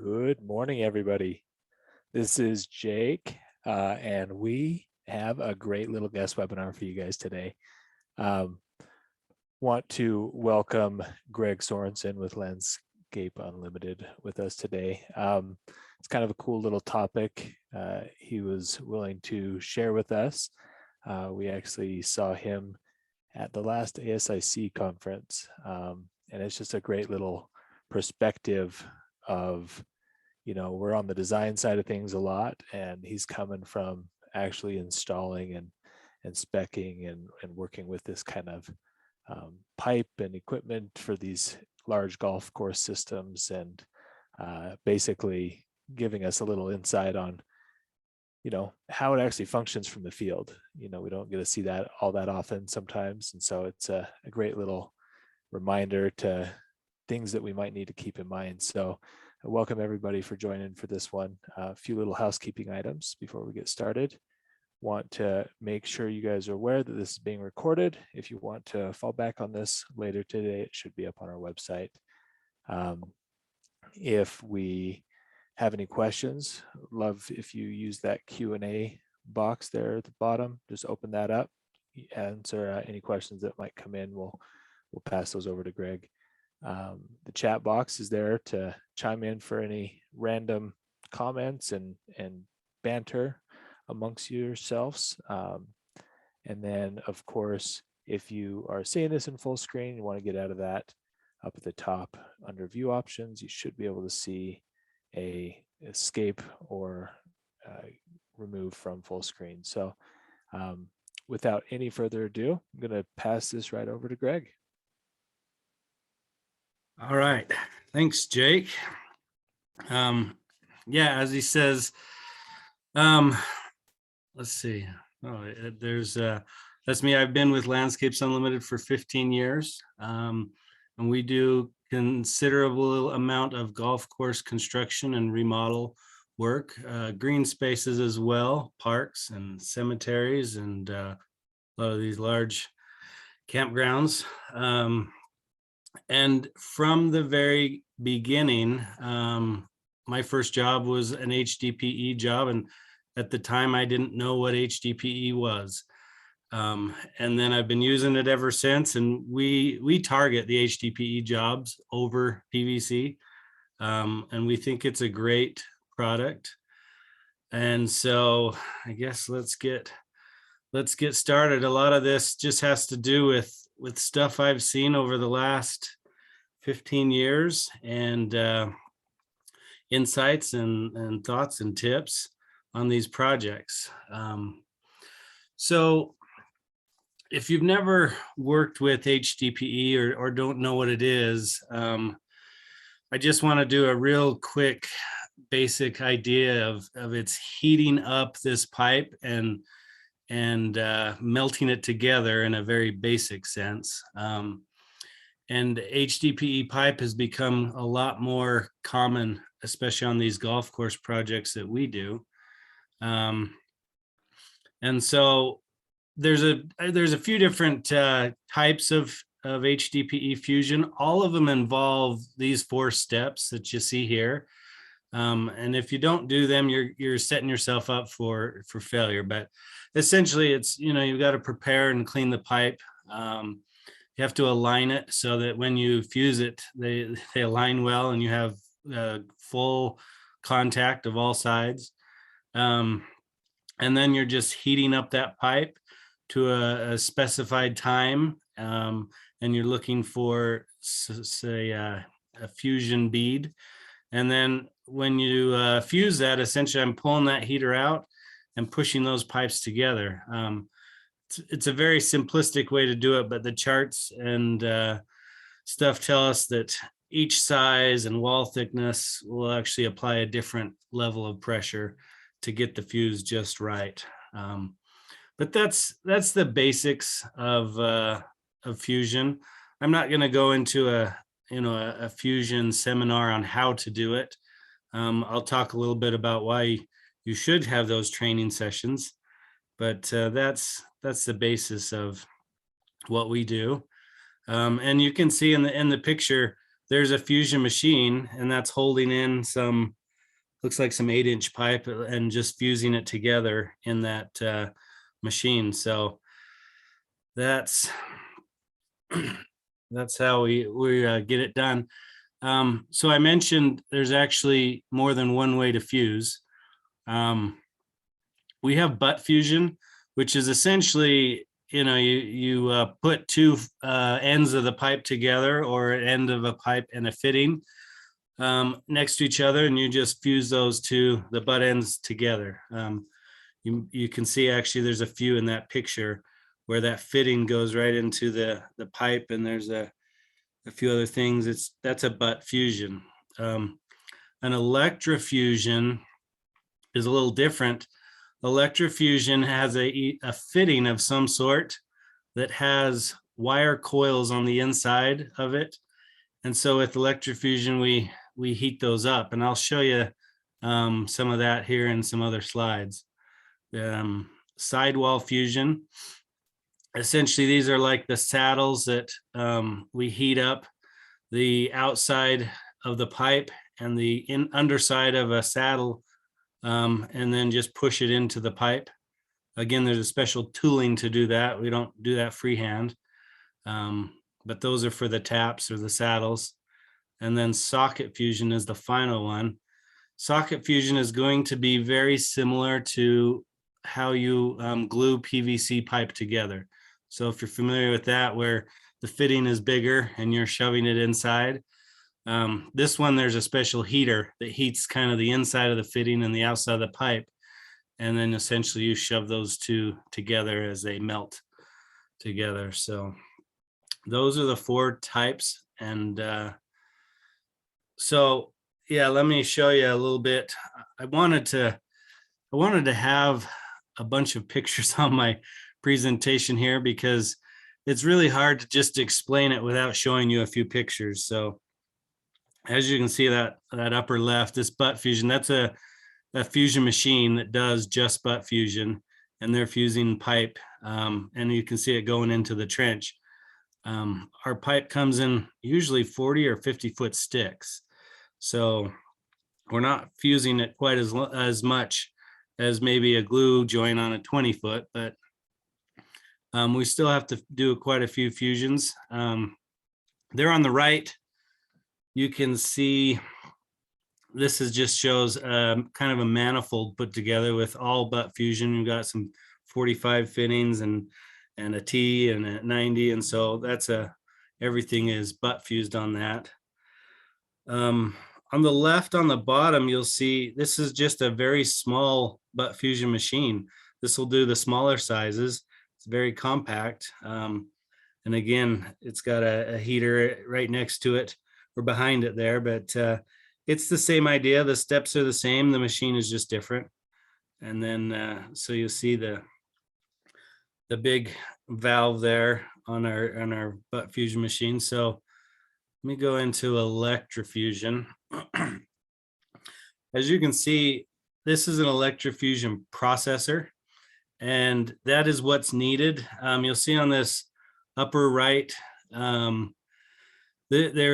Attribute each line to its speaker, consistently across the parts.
Speaker 1: Good morning, everybody. This is Jake, and we have a great little guest webinar for you guys today. Want to welcome Gregg Sorensen with Landscape Unlimited with us today. It's kind of a cool little topic he was willing to share with us. We actually saw him at the last ASIC conference, and it's just a great little perspective of, we're on the design side of things a lot, and he's coming from actually installing and speccing and working with this kind of pipe and equipment for these large golf course systems, and basically giving us a little insight on how it actually functions from the field. We don't get to see that all that often sometimes, and so it's a great little reminder to things that we might need to keep in mind. So welcome everybody for joining for this one. A few little housekeeping items before we get started. Want to make sure you guys are aware that this is being recorded. If you want to fall back on this later today, it should be up on our website. If we have any questions, love if you use that Q&A box there at the bottom. Just open that up, answer any questions that might come in. We'll pass those over to Gregg. The chat box is there to chime in for any random comments and banter amongst yourselves. And then, of course, if you are seeing this in full screen, you want to get out of that, up at the top under view options, you should be able to see a escape or remove from full screen. So without any further ado, I'm going to pass this right over to Gregg.
Speaker 2: All right. Thanks, Jake. Yeah, as he says, let's see. Oh, that's me. I've been with Landscapes Unlimited for 15 years. And we do considerable amount of golf course construction and remodel work, green spaces as well, parks and cemeteries, and a lot of these large campgrounds. And from the very beginning, my first job was an HDPE job, and at the time I didn't know what HDPE was. And then I've been using it ever since, and we target the HDPE jobs over PVC, and we think it's a great product. And so I guess let's get started. A lot of this just has to do with stuff I've seen over the last 15 years, and insights and thoughts and tips on these projects. So if you've never worked with HDPE or don't know what it is, I just want to do a real quick basic idea of its heating up this pipe and melting it together in a very basic sense. And HDPE pipe has become a lot more common, especially on these golf course projects that we do. And so there's a few different types of HDPE fusion. All of them involve these 4 steps that you see here. And if you don't do them, you're setting yourself up for failure. But essentially, it's, you've got to prepare and clean the pipe. You have to align it so that when you fuse it, they align well and you have full contact of all sides. And then you're just heating up that pipe to a specified time, and you're looking for, say, a fusion bead. And then when you fuse that, essentially I'm pulling that heater out and pushing those pipes together. It's a very simplistic way to do it, but the charts and stuff tell us that each size and wall thickness will actually apply a different level of pressure to get the fuse just right. But that's the basics of fusion. I'm not going to go into a fusion seminar on how to do it. I'll talk a little bit about why you should have those training sessions, but that's the basis of what we do. And you can see in the picture, there's a fusion machine, and that's holding in some, looks like some 8-inch pipe and just fusing it together in that machine. So that's how we get it done. So I mentioned there's actually more than one way to fuse. We have butt fusion, which is essentially, you put two ends of the pipe together, or an end of a pipe and a fitting next to each other, and you just fuse those the butt ends together. You can see actually there's a few in that picture where that fitting goes right into the pipe, and there's a few other things. That's a butt fusion. An electrofusion is a little different. Electrofusion has a fitting of some sort that has wire coils on the inside of it. And so with electrofusion, we heat those up, and I'll show you some of that here in some other slides. Sidewall fusion. Essentially, these are like the saddles that we heat up the outside of the pipe and the underside of a saddle, and then just push it into the pipe. Again, there's a special tooling to do that. We don't do that freehand, but those are for the taps or the saddles. And then socket fusion is the final one. Socket fusion is going to be very similar to how you glue PVC pipe together. So if you're familiar with that, where the fitting is bigger and you're shoving it inside, this one, there's a special heater that heats kind of the inside of the fitting and the outside of the pipe. And then essentially you shove those two together as they melt together. So those are the 4 types. And so, yeah, let me show you a little bit. I wanted to have a bunch of pictures on my presentation here, because it's really hard to just explain it without showing you a few pictures. So as you can see, that upper left, this butt fusion, that's a fusion machine that does just butt fusion, and they're fusing pipe, and you can see it going into the trench. Our pipe comes in usually 40 or 50 foot sticks, so we're not fusing it quite as much as maybe a glue joint on a 20 foot, but we still have to do quite a few fusions. There on the right, you can see this just shows kind of a manifold put together with all butt fusion. We've got some 45 fittings and a T and a 90, and so that's everything is butt fused on that. On the left, on the bottom, you'll see this is just a very small butt fusion machine. This will do the smaller sizes. It's very compact. And again, it's got a heater right next to it or behind it there, but it's the same idea. The steps are the same. The machine is just different. And then, so you'll see the big valve there on our butt fusion machine. So let me go into electrofusion. As you can see, this is an electrofusion processor, and that is what's needed. You'll see on this upper right, there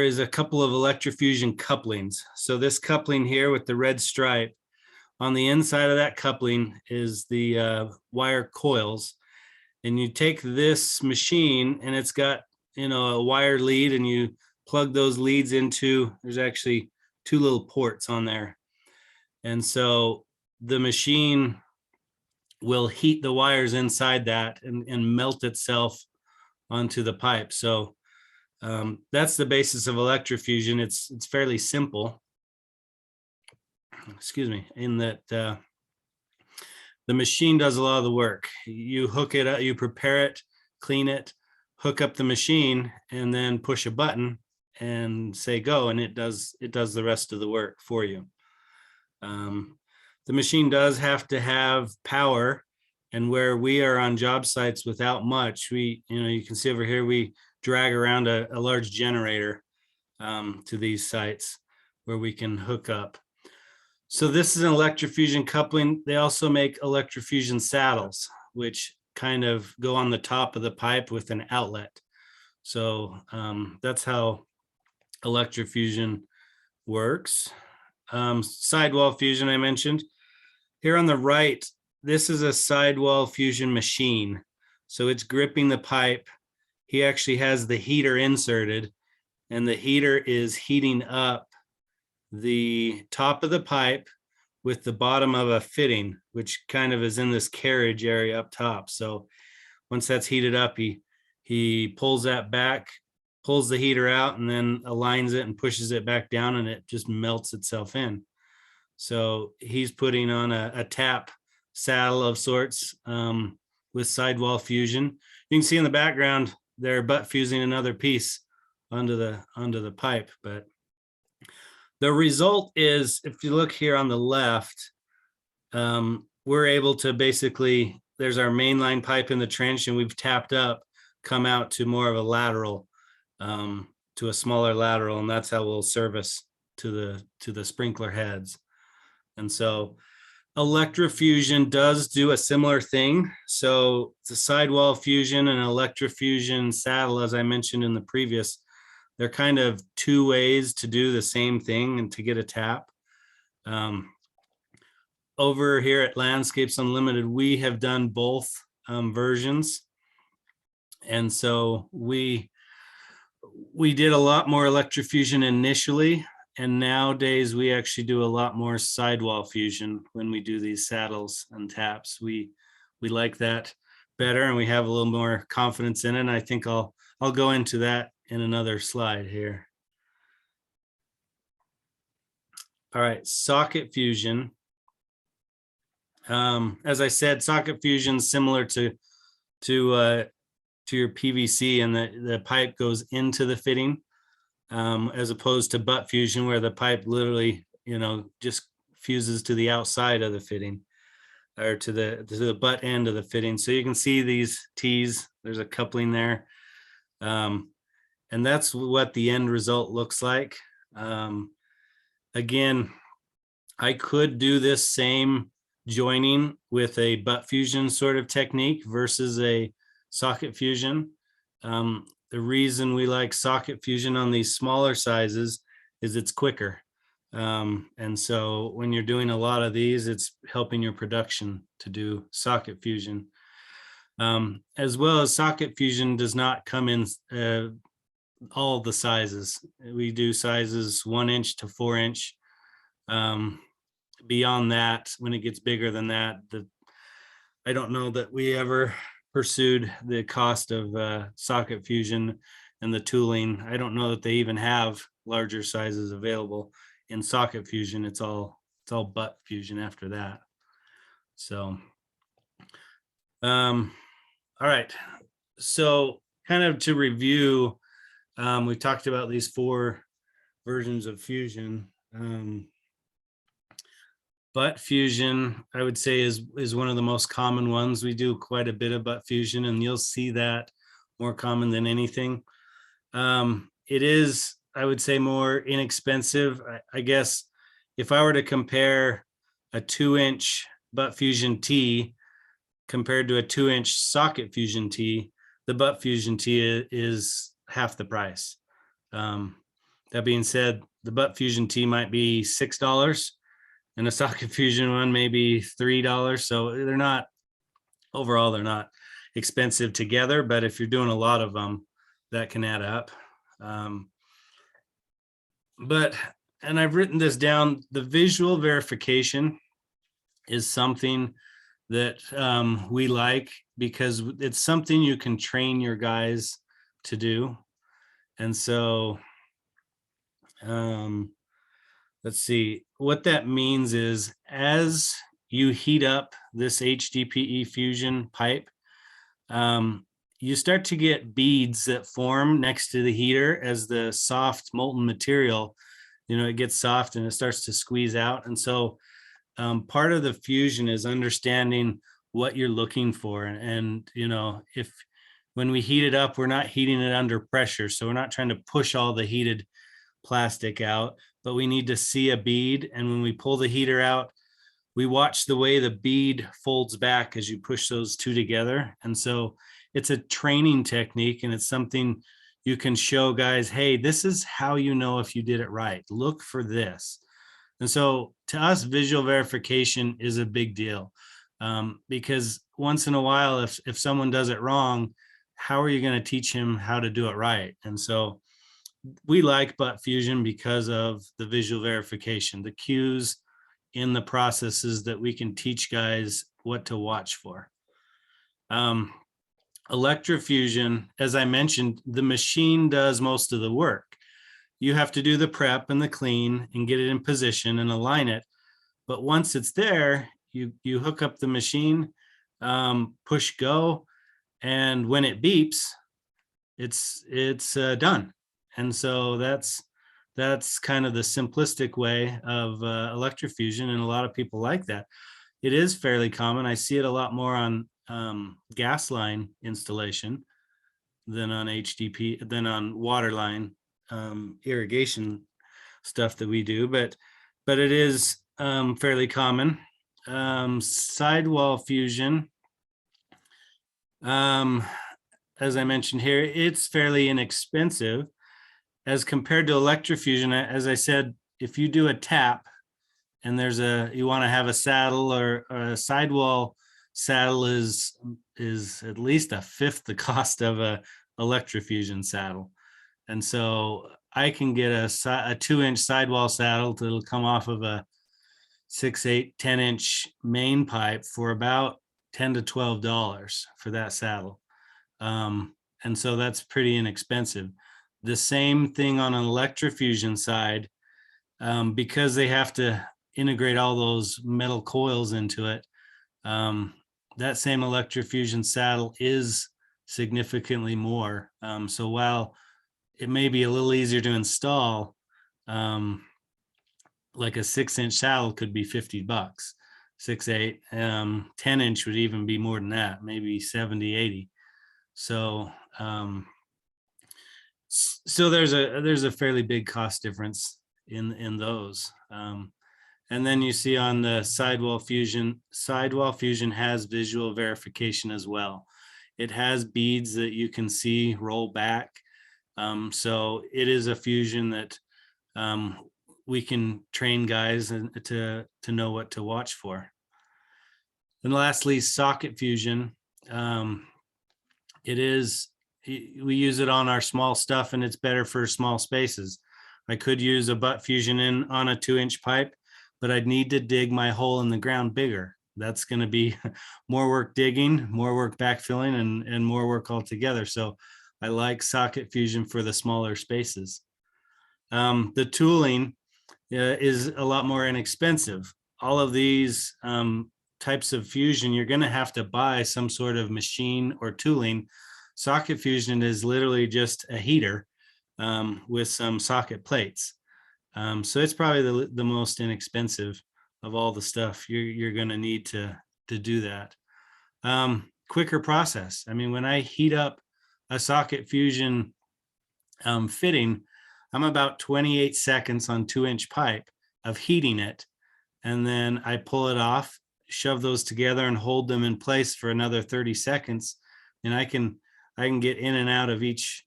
Speaker 2: is a couple of electrofusion couplings. So this coupling here with the red stripe, on the inside of that coupling is the wire coils. And you take this machine, and it's got, a wire lead, and you plug those leads into, there's actually 2 little ports on there. And so the machine will heat the wires inside that and melt itself onto the pipe. So that's the basis of electrofusion. It's fairly simple, excuse me, in that the machine does a lot of the work. You hook it up, you prepare it, clean it, hook up the machine, and then push a button and say go, and it does the rest of the work for you. The machine does have to have power, and where we are on job sites without much, you can see over here, we drag around a large generator to these sites where we can hook up. So this is an electrofusion coupling. They also make electrofusion saddles, which kind of go on the top of the pipe with an outlet. So that's how Electrofusion works. Sidewall fusion I mentioned. Here on the right, this is a sidewall fusion machine. So it's gripping the pipe. He actually has the heater inserted, and the heater is heating up the top of the pipe with the bottom of a fitting, which kind of is in this carriage area up top. So once that's heated up, he pulls that back, pulls the heater out, and then aligns it and pushes it back down, and it just melts itself in. So he's putting on a tap saddle of sorts with sidewall fusion. You can see in the background they're butt fusing another piece onto the pipe. But the result is, if you look here on the left, we're able to basically, there's our mainline pipe in the trench, and we've tapped up, come out to more of a lateral, to a smaller lateral, and that's how we'll service to the sprinkler heads. And so Electrofusion does do a similar thing. So the sidewall fusion and Electrofusion saddle, as I mentioned in the previous, they're kind of two ways to do the same thing and to get a tap. Over here at Landscapes Unlimited, we have done both versions. And so we did a lot more Electrofusion initially, and nowadays we actually do a lot more sidewall fusion when we do these saddles and taps. We like that better, and we have a little more confidence in it. And I think I'll go into that in another slide here. All right, socket fusion. As I said, socket fusion is similar to your PVC, and the pipe goes into the fitting, as opposed to butt fusion, where the pipe literally, just fuses to the outside of the fitting, or to the butt end of the fitting. So you can see these T's, there's a coupling there. And that's what the end result looks like. Again, I could do this same joining with a butt fusion sort of technique versus a socket fusion. The reason we like socket fusion on these smaller sizes is it's quicker. And so when you're doing a lot of these, it's helping your production to do socket fusion. As well as socket fusion does not come in all the sizes. We do sizes 1 inch to 4 inch. Beyond that, when it gets bigger than that, I don't know that we ever pursued the cost of socket fusion and the tooling. I don't know that they even have larger sizes available in socket fusion. It's all butt fusion after that. So, all right. So kind of to review, we talked about these 4 versions of fusion. Butt fusion, I would say, is one of the most common ones. We do quite a bit of butt fusion, and you'll see that more common than anything. It is, I would say, more inexpensive. I guess if I were to compare a 2-inch butt fusion tee compared to a 2-inch socket fusion tee, the butt fusion tee is half the price. That being said, the butt fusion tee might be $6, and a socket fusion one maybe $3. So they're not expensive together, but if you're doing a lot of them, that can add up. And I've written this down, the visual verification is something that we like, because it's something you can train your guys to do. And so let's see, what that means is, as you heat up this HDPE fusion pipe, you start to get beads that form next to the heater as the soft molten material, it gets soft and it starts to squeeze out. And so part of the fusion is understanding what you're looking for. And, if when we heat it up, we're not heating it under pressure. So we're not trying to push all the heated plastic out, but we need to see a bead. And when we pull the heater out, we watch the way the bead folds back as you push those two together. And so it's a training technique, and it's something you can show guys, hey, this is how you know if you did it right. Look for this. And so to us, visual verification is a big deal, because once in a while, if someone does it wrong, how are you going to teach him how to do it right? And so we like butt fusion because of the visual verification, the cues in the processes that we can teach guys what to watch for. Electrofusion, as I mentioned, the machine does most of the work. You have to do the prep and the clean and get it in position and align it. But once it's there, you hook up the machine, push go, and when it beeps, it's done. And so that's kind of the simplistic way of electrofusion, and a lot of people like that. It is fairly common. I see it a lot more on gas line installation than on HDP, than on water line irrigation stuff that we do, but it is fairly common. Sidewall fusion, as I mentioned here, it's fairly inexpensive as compared to electrofusion. As I said, if you do a tap and you want to have a saddle or a sidewall saddle is at least a fifth the cost of a electrofusion saddle. And so I can get a 2-inch sidewall saddle that'll come off of a 6, 8, 10-inch main pipe for about $10 to $12 for that saddle. And so that's pretty inexpensive. The same thing on an electrofusion side, because they have to integrate all those metal coils into it. That same electrofusion saddle is significantly more. So while it may be a little easier to install, like a 6-inch saddle could be $50, 6, 8, 10-inch would even be more than that, maybe 70, 80. So, so there's a fairly big cost difference in those. And then you see on the Sidewall Fusion has visual verification as well. It has beads that you can see roll back. So it is a fusion that we can train guys to know what to watch for. And lastly, socket fusion. We use it on our small stuff, and it's better for small spaces. I could use a butt fusion in on a 2-inch pipe, but I'd need to dig my hole in the ground bigger. That's going to be more work digging, more work backfilling, and more work altogether. So I like socket fusion for the smaller spaces. The tooling is a lot more inexpensive. All of these types of fusion, you're going to have to buy some sort of machine or tooling. Socket fusion is literally just a heater with some socket plates. So it's probably the most inexpensive of all the stuff you're going to need to do that. Quicker process. I mean, when I heat up a socket fusion fitting, I'm about 28 seconds on 2-inch pipe of heating it. And then I pull it off, shove those together and hold them in place for another 30 seconds. And I can get in and out of each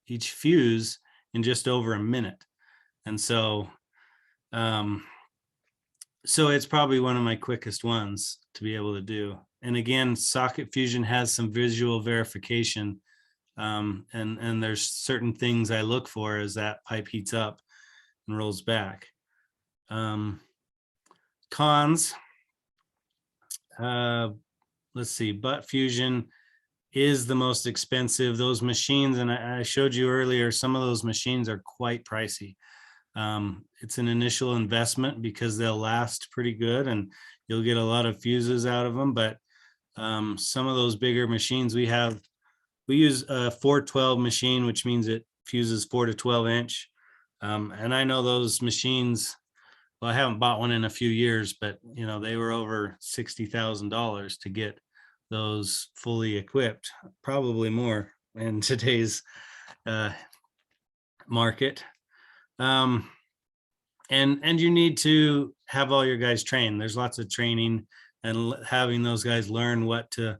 Speaker 2: fuse in just over a minute. And so, so it's probably one of my quickest ones to be able to do. And again, socket fusion has some visual verification. And there's certain things I look for as that pipe heats up and rolls back. Cons, let's see, butt fusion is the most expensive. Those machines, and I showed you earlier, some of those machines are quite pricey. It's an initial investment because they'll last pretty good and you'll get a lot of fuses out of them. But some of those bigger machines we use a 412 machine, which means it fuses 4 to 12 inch. And I know those machines, well, I haven't bought one in a few years, but you know, they were over $60,000 to get those fully equipped, probably more in today's market. And you need to have all your guys trained. There's lots of training and having those guys learn what to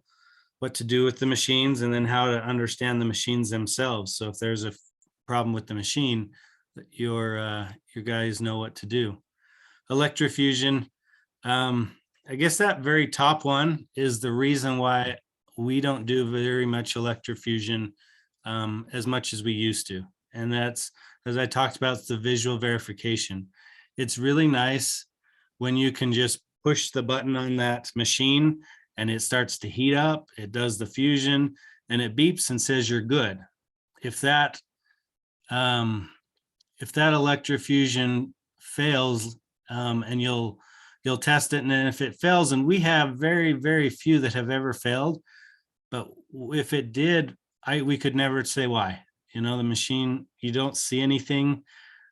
Speaker 2: what to do with the machines, and then how to understand the machines themselves. So if there's a problem with the machine, your guys know what to do. Electrofusion, I guess that very top one is the reason why we don't do very much electrofusion as much as we used to. And that's, as I talked about, it's the visual verification. It's really nice when you can just push the button on that machine and it starts to heat up, it does the fusion, and it beeps and says you're good. If that electrofusion fails, and you'll test it, and then if it fails, and we have very, very few that have ever failed, but if it did, we could never say why. The machine, you don't see anything,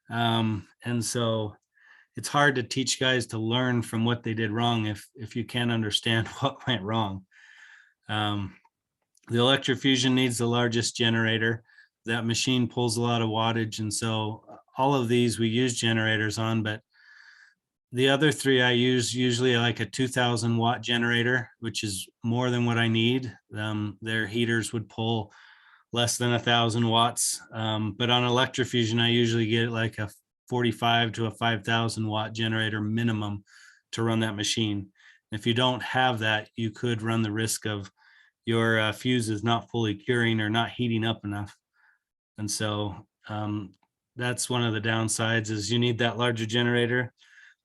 Speaker 2: and so it's hard to teach guys to learn from what they did wrong if you can't understand what went wrong. The electrofusion needs the largest generator. That machine pulls a lot of wattage, and so all of these we use generators on, but the other three I use usually like a 2,000 watt generator, which is more than what I need. Their heaters would pull less than 1,000 watts, but on electrofusion I usually get like a 45 to a 5,000 watt generator minimum to run that machine. If you don't have that, you could run the risk of your fuses not fully curing or not heating up enough. And so that's one of the downsides, is you need that larger generator.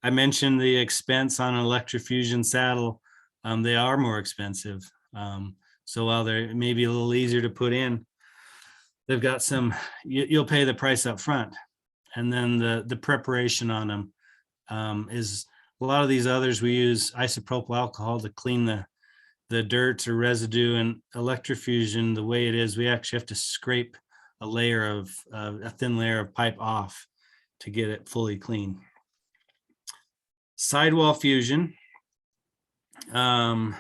Speaker 2: I mentioned the expense on an electrofusion saddle. They are more expensive. So while they're maybe a little easier to put in, they've got some, you'll pay the price up front. And then the preparation on them is, a lot of these others we use isopropyl alcohol to clean the dirt or residue, and electrofusion, the way it is, we actually have to scrape a thin layer of pipe off to get it fully clean. Sidewall fusion, it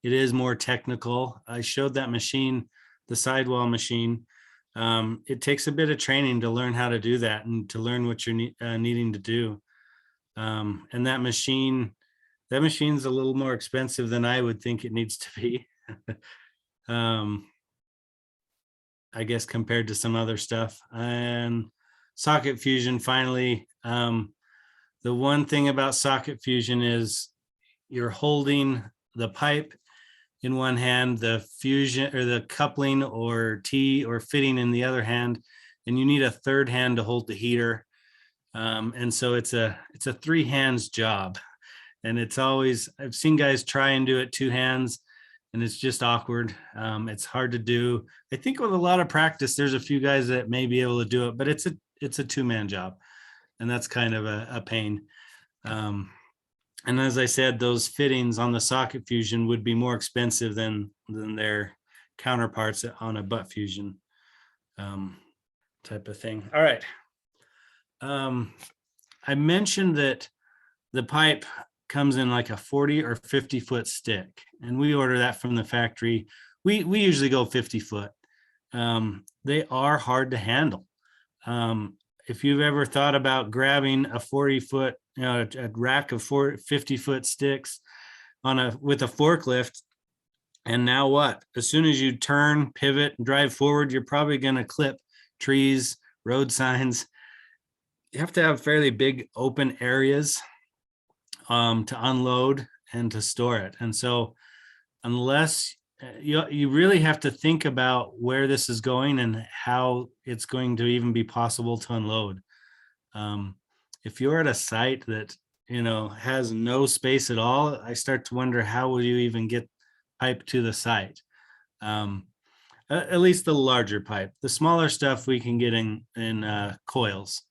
Speaker 2: is more technical. I showed that machine, the sidewall machine. It takes a bit of training to learn how to do that and to learn what you're needing to do. And that machine's a little more expensive than I would think it needs to be. I guess compared to some other stuff. And socket fusion, finally, the one thing about socket fusion is you're holding the pipe in one hand, the fusion or the coupling or T or fitting in the other hand, and you need a third hand to hold the heater. And so it's a 3 hands job. And it's always, I've seen guys try and do it 2 hands, and it's just awkward. It's hard to do. I think with a lot of practice, there's a few guys that may be able to do it, but it's a 2-man job, and that's kind of a pain. And as I said, those fittings on the socket fusion would be more expensive than their counterparts on a butt fusion type of thing. All right. I mentioned that the pipe comes in like a 40 or 50 foot stick, and we order that from the factory. We usually go 50 foot. They are hard to handle. If you've ever thought about grabbing a 40 foot, a rack of 50 foot sticks with a forklift, and now what? As soon as you turn, pivot, and drive forward, you're probably going to clip trees, road signs. You have to have fairly big open areas to unload and to store it. And so unless you really have to think about where this is going and how it's going to even be possible to unload. If you're at a site that, has no space at all, I start to wonder, how will you even get pipe to the site? At least the larger pipe. The smaller stuff we can get in coils.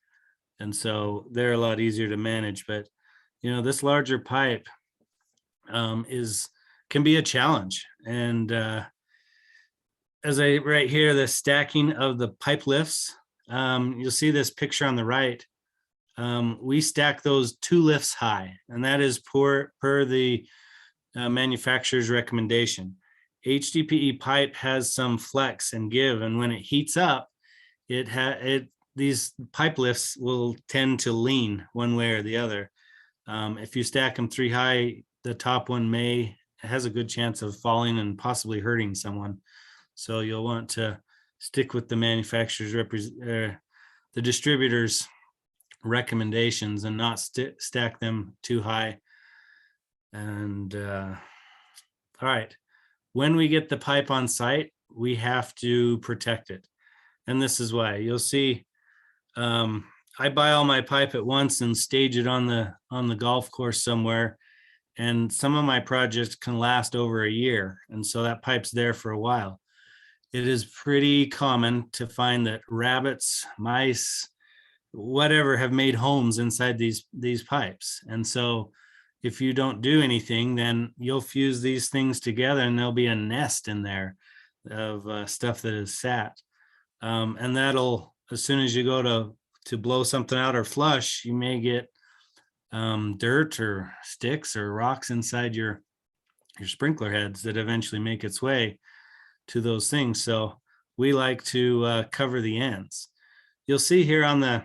Speaker 2: And so they're a lot easier to manage, but this larger pipe can be a challenge. And as right here, the stacking of the pipe lifts, you'll see this picture on the right. We stack those 2 lifts high, and that is per the manufacturer's recommendation. HDPE pipe has some flex and give, and when it heats up, these pipe lifts will tend to lean one way or the other. If you stack them 3 high, the top one may has a good chance of falling and possibly hurting someone. So you'll want to stick with the manufacturer's the distributor's recommendations and not stack them too high. And all right, when we get the pipe on site, we have to protect it. And this is why. You'll see I buy all my pipe at once and stage it on the golf course somewhere. And some of my projects can last over a year. And so that pipe's there for a while. It is pretty common to find that rabbits, mice, whatever have made homes inside these pipes. And so if you don't do anything, then you'll fuse these things together and there'll be a nest in there of stuff that is sat. And that'll, as soon as you go to blow something out or flush, you may get dirt or sticks or rocks inside your sprinkler heads that eventually make its way to those things. So we like to cover the ends. You'll see here on the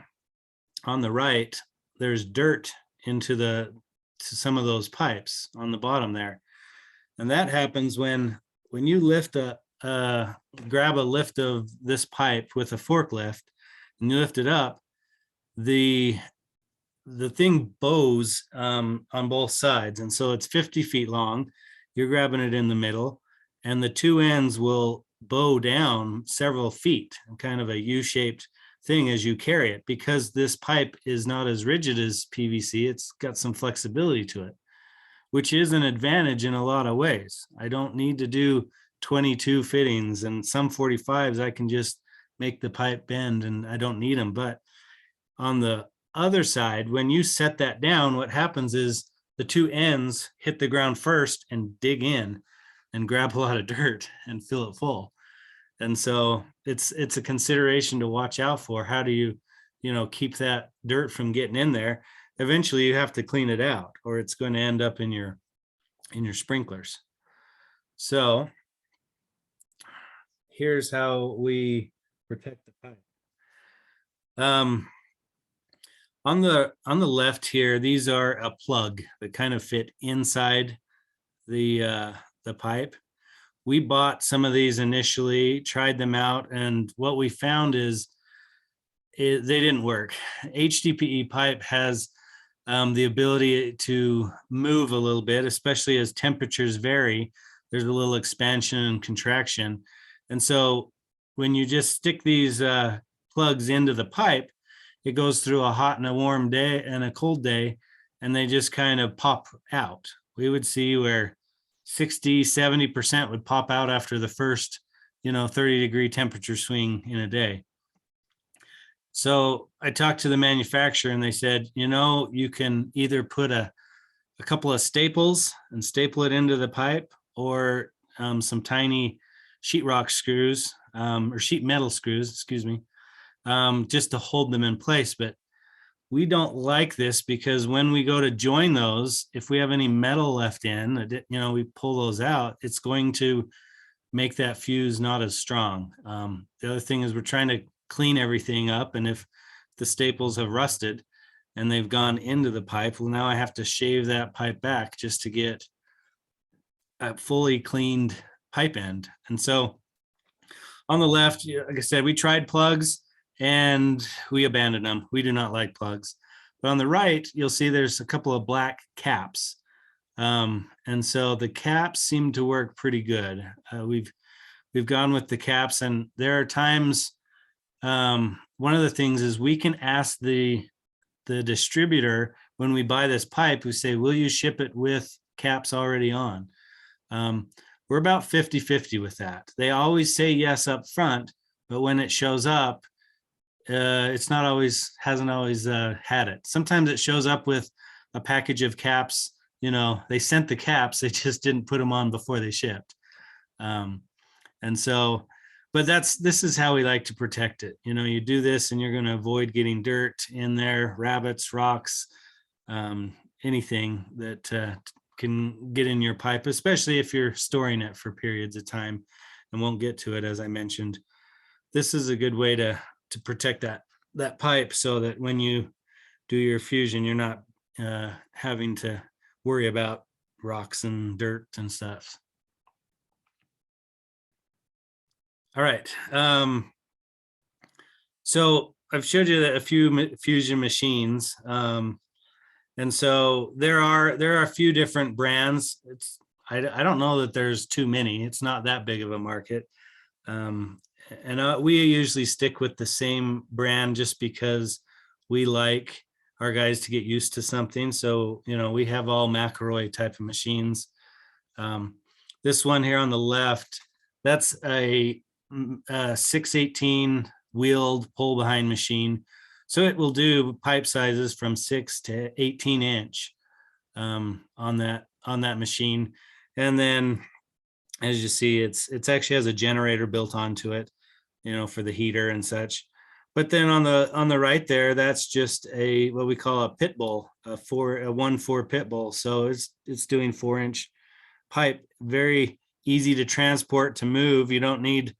Speaker 2: right, there's dirt to some of those pipes on the bottom there. And that happens when you lift grab a lift of this pipe with a forklift and you lift it up, the thing bows on both sides. And so it's 50 feet long. You're grabbing it in the middle and the two ends will bow down several feet, kind of a U-shaped thing as you carry it, because this pipe is not as rigid as PVC. It's got some flexibility to it, which is an advantage in a lot of ways. I don't need to do 22 fittings, and some 45s I can just make the pipe bend and I don't need them. But on the other side, when you set that down, what happens is the two ends hit the ground first and dig in and grab a lot of dirt and fill it full. And so it's a consideration to watch out for. How do you keep that dirt from getting in there? Eventually you have to clean it out or it's going to end up in your sprinklers. So here's how we protect the pipe. On the left here, these are a plug that kind of fit inside the pipe. We bought some of these initially, tried them out, and what we found is they didn't work. HDPE pipe has the ability to move a little bit, especially as temperatures vary. There's a little expansion and contraction. And so when you just stick these plugs into the pipe, it goes through a hot and a warm day and a cold day, and they just kind of pop out. We would see where 60-70% would pop out after the first 30-degree temperature swing in a day. So I talked to the manufacturer and they said, you can either put a couple of staples and staple it into the pipe, or some tiny sheetrock screws or sheet metal screws, excuse me, just to hold them in place. But we don't like this because when we go to join those, if we have any metal left in, we pull those out, it's going to make that fuse not as strong. The other thing is we're trying to clean everything up. And if the staples have rusted and they've gone into the pipe, well, now I have to shave that pipe back just to get a fully cleaned pipe end. And so on the left, like I said, we tried plugs and we abandoned them. We do not like plugs. But on the right, you'll see there's a couple of black caps. And so the caps seem to work pretty good. We've gone with the caps, and there are times, one of the things is we can ask the distributor when we buy this pipe, we say, will you ship it with caps already on? We're about 50-50 with that. They always say yes up front, but when it shows up, it's not always, hasn't always had it. Sometimes it shows up with a package of caps. They sent the caps, they just didn't put them on before they shipped. And so, but this is how we like to protect it. You do this and you're going to avoid getting dirt in there, rabbits, rocks, anything that can get in your pipe, especially if you're storing it for periods of time and won't get to it, as I mentioned. This is a good way to protect that pipe so that when you do your fusion, you're not having to worry about rocks and dirt and stuff. All right. So I've showed you a few fusion machines. And so there are a few different brands. I don't know that there's too many. It's not that big of a market. And we usually stick with the same brand just because we like our guys to get used to something. So, we have all McElroy type of machines. This one here on the left, that's a 618 wheeled pull behind machine. So it will do pipe sizes from 6 to 18 inch on that machine. And then, as you see, it's actually has a generator built onto it, for the heater and such. But then on the right there, that's just what we call a pit bull, a 1/4 pit bull. So it's doing 4-inch pipe, very easy to transport, to move. You don't need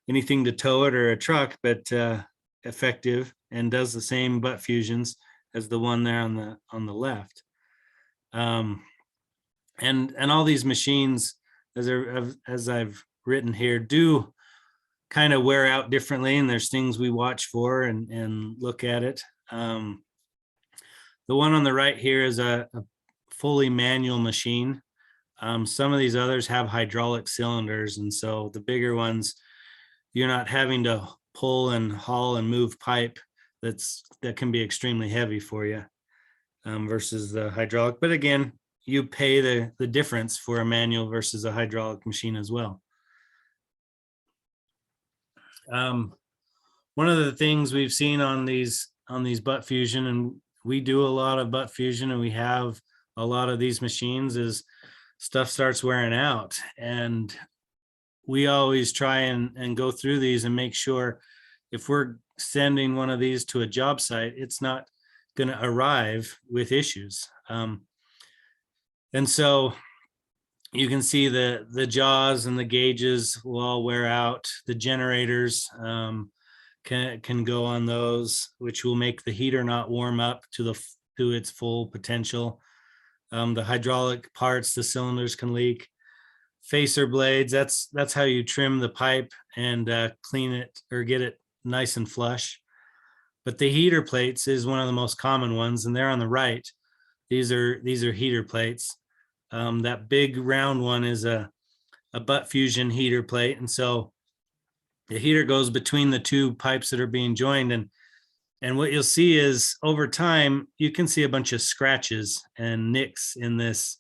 Speaker 2: anything to tow it or a truck, but effective, and does the same butt fusions as the one there on the left. And all these machines, as I've written here, do kind of wear out differently, and there's things we watch for and look at it. The one on the right here is a fully manual machine. Some of these others have hydraulic cylinders, and so the bigger ones, you're not having to pull and haul and move pipe that can be extremely heavy for you, versus the hydraulic. But again, you pay the difference for a manual versus a hydraulic machine as well. One of the things we've seen on these butt fusion, and we do a lot of butt fusion, and we have a lot of these machines, is stuff starts wearing out. And we always try and go through these and make sure if we're sending one of these to a job site, it's not going to arrive with issues. And so you can see the jaws and the gauges will all wear out. The generators can go on those, which will make the heater not warm up to its full potential. The hydraulic parts, the cylinders can leak. Facer blades, that's how you trim the pipe and clean it or get it nice and flush. But the heater plates is one of the most common ones, and they're on the right. These are heater plates. That big round one is a butt fusion heater plate, and so the heater goes between the two pipes that are being joined, and what you'll see is over time you can see a bunch of scratches and nicks in this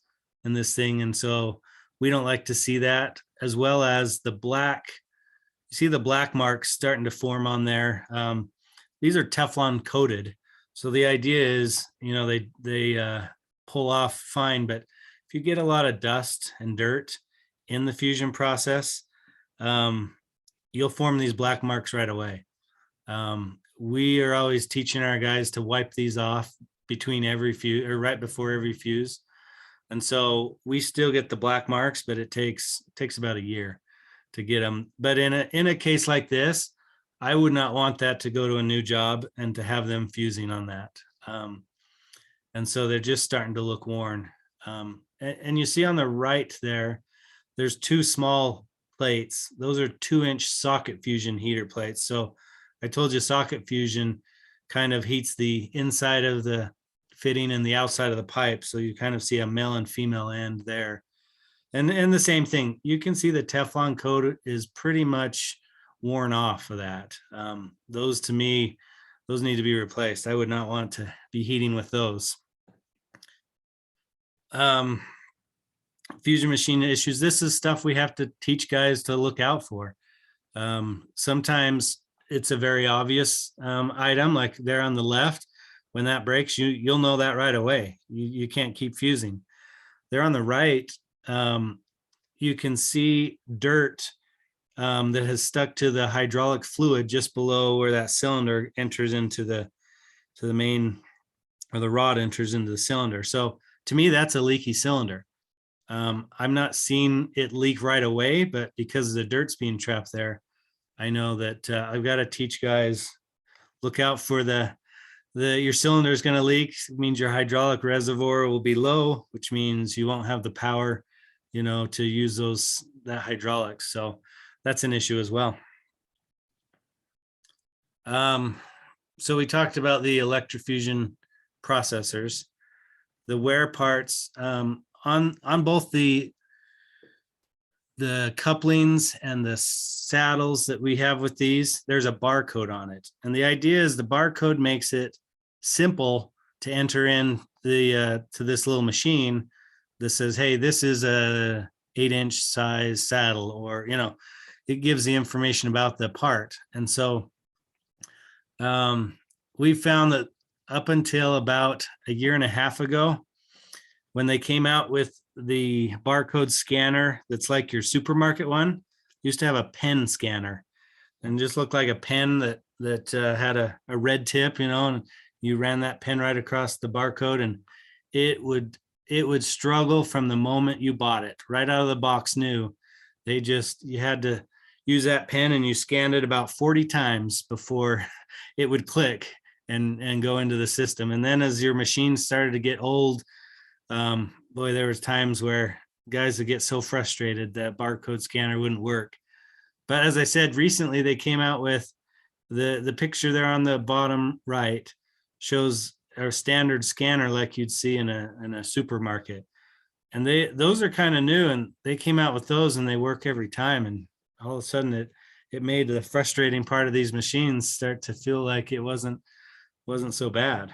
Speaker 2: thing, and so we don't like to see that, as well as the black. You see the black marks starting to form on there. These are Teflon coated, so the idea is, they pull off fine, but if you get a lot of dust and dirt in the fusion process, you'll form these black marks right away. We are always teaching our guys to wipe these off between every fuse, or right before every fuse. And so we still get the black marks, but it takes about a year to get them. But in a case like this, I would not want that to go to a new job and to have them fusing on that. And so they're just starting to look worn. And you see on the right there's two small plates. Those are 2-inch socket fusion heater plates. So I told you socket fusion kind of heats the inside of the fitting and the outside of the pipe. So you kind of see a male and female end there. And the same thing, you can see the Teflon coat is pretty much worn off of that. Those, to me, those need to be replaced. I would not want to be heating with those. Fusion machine issues. This is stuff we have to teach guys to look out for. Sometimes it's a very obvious item, like there on the left. When that breaks, you'll know that right away. You can't keep fusing. There on the right, you can see dirt that has stuck to the hydraulic fluid just below where that cylinder enters into the main, or the rod enters into the cylinder. So to me, that's a leaky cylinder. I'm not seeing it leak right away, but because the dirt's being trapped there, I know that I've got to teach guys, look out for the your cylinder is going to leak. It means your hydraulic reservoir will be low, which means you won't have the power, to use that hydraulics. So that's an issue as well. So we talked about the Electrofusion processors, the wear parts on both the couplings and the saddles that we have with these. There's a barcode on it, and the idea is the barcode makes it simple to enter in to this little machine that says, hey, this is a 8-inch size saddle, or it gives the information about the part. And so we found that up until about a year and a half ago, when they came out with the barcode scanner that's like your supermarket one, used to have a pen scanner and just looked like a pen that had a red tip, and you ran that pen right across the barcode, and it would struggle from the moment you bought it, right out of the box new. You had to use that pen, and you scanned it about 40 times before it would click and go into the system. And then as your machine started to get old, boy, there was times where guys would get so frustrated that barcode scanner wouldn't work. But as I said, recently they came out with the picture there on the bottom right shows our standard scanner like you'd see in a supermarket. And those are kind of new, and they came out with those and they work every time. And all of a sudden it made the frustrating part of these machines start to feel like it wasn't so bad.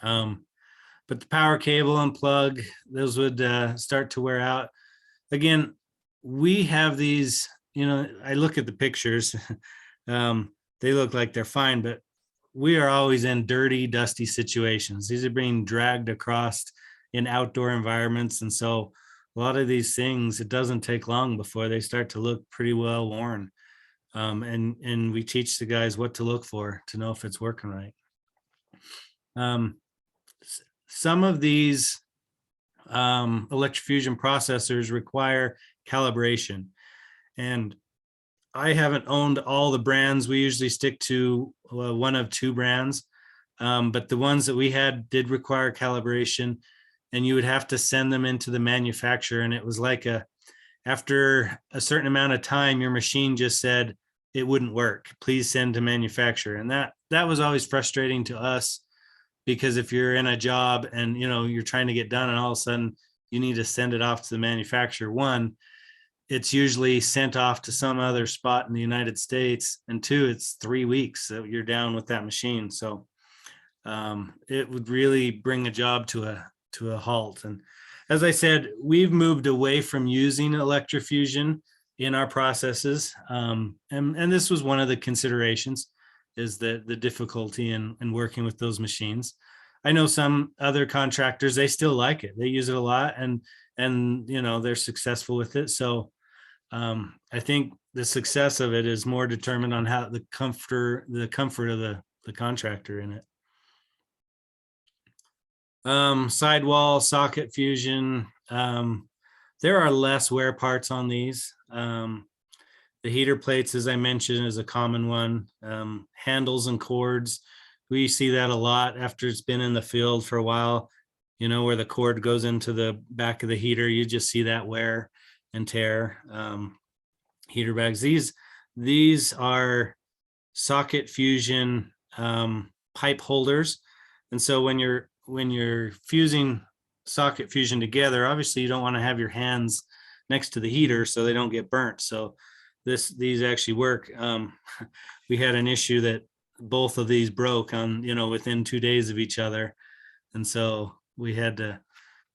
Speaker 2: But the power cable and plug, those would start to wear out. Again, we have these, I look at the pictures, they look like they're fine, but we are always in dirty, dusty situations. These are being dragged across in outdoor environments. And so a lot of these things, it doesn't take long before they start to look pretty well worn. And we teach the guys what to look for to know if it's working right. Some of these Electrofusion processors require calibration, and I haven't owned all the brands. We usually stick to one of two brands, but the ones that we had did require calibration, and you would have to send them into the manufacturer. And it was like after a certain amount of time, your machine just said it wouldn't work. Please send to manufacturer. And that was always frustrating to us, because if you're in a job and you're trying to get done and all of a sudden you need to send it off to the manufacturer, one, it's usually sent off to some other spot in the United States, and two, it's 3 weeks that you're down with that machine. So it would really bring a job to a halt. And as I said, we've moved away from using Electrofusion in our processes, and this was one of the considerations, is the difficulty in working with those machines. I know some other contractors, they still like it. They use it a lot, and they're successful with it. So I think the success of it is more determined on how the comfort of the contractor in it. Sidewall, socket fusion. There are less wear parts on these. The heater plates, as I mentioned, is a common one. Handles and cords, we see that a lot after it's been in the field for a while, where the cord goes into the back of the heater. You just see that wear and tear. Heater bags, these are socket fusion pipe holders. And so when you're fusing socket fusion together, obviously you don't want to have your hands next to the heater so they don't get burnt. So these actually work. We had an issue that both of these broke on within 2 days of each other, and so we had to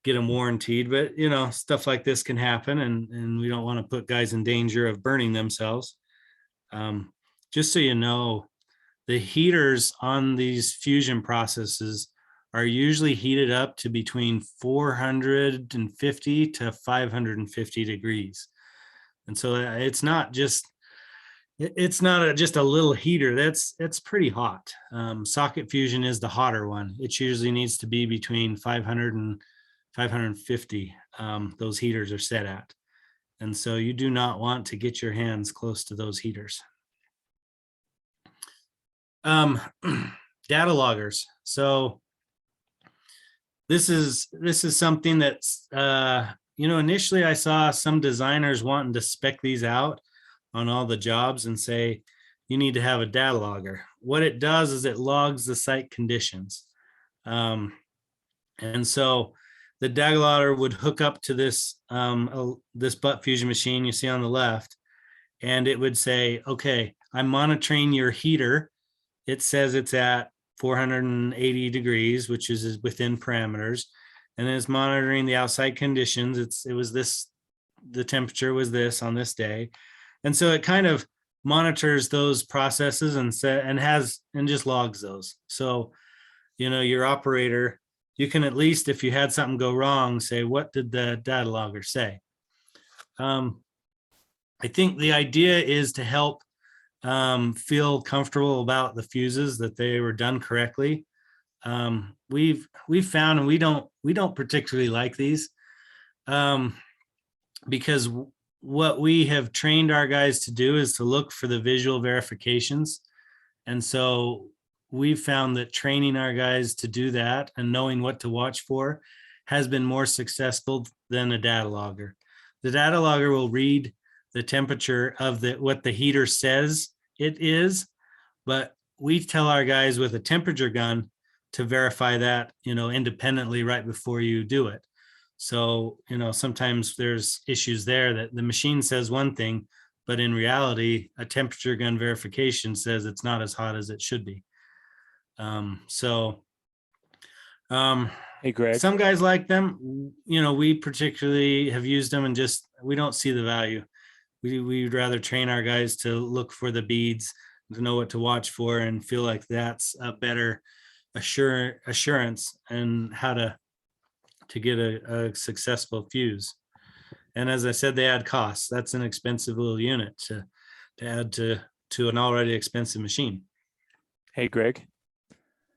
Speaker 2: get them warranted. But stuff like this can happen, and we don't want to put guys in danger of burning themselves. Just so you know, the heaters on these fusion processes are usually heated up to between 450 to 550 degrees. And so it's not just a little heater. That's pretty hot. Socket fusion is the hotter one. It usually needs to be between 500 and 550. Those heaters are set at. And so you do not want to get your hands close to those heaters. data loggers. So this is something that's initially I saw some designers wanting to spec these out on all the jobs and say you need to have a data logger. What it does is it logs the site conditions. And so the data logger would hook up to this this butt fusion machine you see on the left, and it would say, okay, I'm monitoring your heater. It says it's at 480 degrees, which is within parameters, and then it's monitoring the outside conditions. The temperature was this on this day, and so it kind of monitors those processes and just logs those. So, your operator, you can at least, if you had something go wrong, say, what did the data logger say? I think the idea is to help feel comfortable about the fuses, that they were done correctly. We've found, and we don't particularly like these because what we have trained our guys to do is to look for the visual verifications. And so we've found that training our guys to do that and knowing what to watch for has been more successful than a data logger. The data logger will read the temperature of what the heater says it is, but we tell our guys with a temperature gun to verify that, independently right before you do it. So, sometimes there's issues there that the machine says one thing, but in reality, a temperature gun verification says it's not as hot as it should be.
Speaker 1: Hey, Greg.
Speaker 2: Some guys like them. We particularly have used them and just, we don't see the value. We'd rather train our guys to look for the beads, to know what to watch for, and feel like that's a better assurance and how to get a successful fuse. And as I said, they add costs. That's an expensive little unit to add to an already expensive machine.
Speaker 1: Hey, Greg.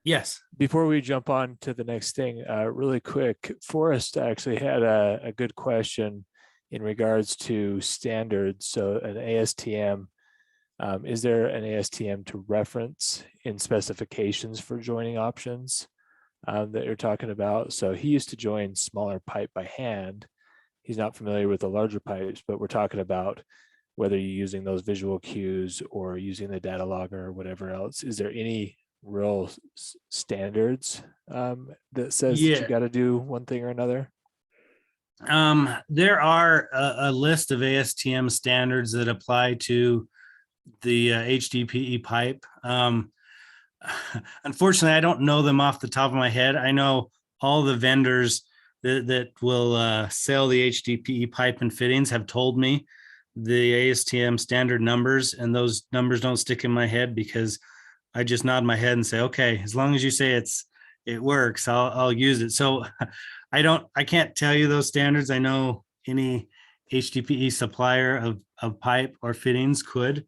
Speaker 2: Yes.
Speaker 1: Before we jump on to the next thing, really quick, Forrest actually had a good question in regards to standards. So an ASTM, is there an ASTM to reference in specifications for joining options that you're talking about? So he used to join smaller pipe by hand. He's not familiar with the larger pipes, but we're talking about whether you're using those visual cues or using the data logger or whatever else. Is there any real standards that says that you got to do one thing or another?
Speaker 2: There are a list of ASTM standards that apply to the HDPE pipe. Unfortunately, I don't know them off the top of my head. I know all the vendors that will sell the HDPE pipe and fittings have told me the ASTM standard numbers, and those numbers don't stick in my head because I just nod my head and say, okay, as long as you say it works, I'll use it. So I can't tell you those standards. I know any HDPE supplier of pipe or fittings could.